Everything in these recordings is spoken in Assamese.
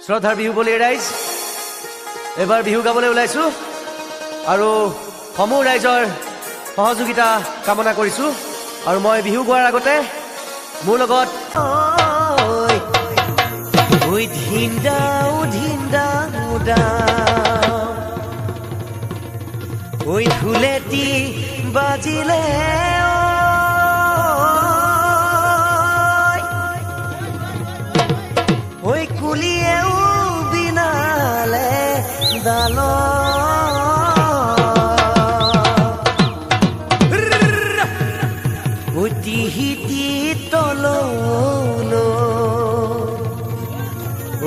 শ্ৰদ্ধাৰ বিহু বুলি ৰাইজ এবাৰ বিহু গাবলৈ ওলাইছো আৰু সমূহ ৰাইজৰ সহযোগিতা কামনা কৰিছো আৰু মই বিহু গোৱাৰ আগতে মোৰ লগত ওই ধিন্দা ওই ঢুলেটি বাজিলে ওই কুলিয়েও বিনালে দাল টিহিটি তলো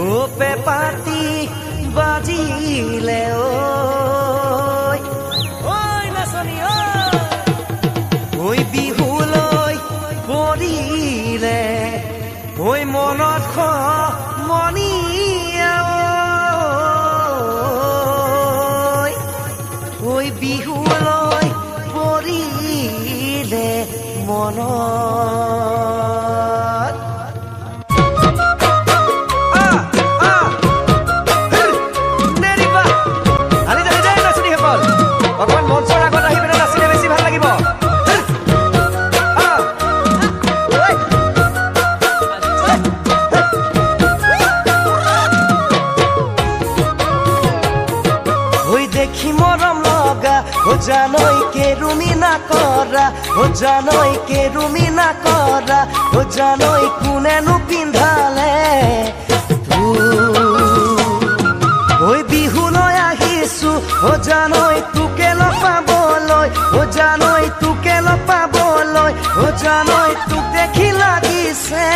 ও পেপাতি বাজিলে ওই নাচনি ওই বিহুলৈ পৰিলে ওই মনত মনি ওই বিহুলৈ পৰিলে মনত অকমান মঞ্চৰ আগত আহি পেলাই নাচিলে বেছি ভাল লাগিব ওই দেখি মৰম লগা ও জানই কেৰুমি না কৰা ও জানই কেৰুমি না কৰা ও জানই কোনেনো পিন্ধালে ওই বিহুলৈ আহিছো ও জানই তোকে লপাবলৈ ও জানই তোকে লপাবলৈ ও জানই তোক দেখি লাগিছে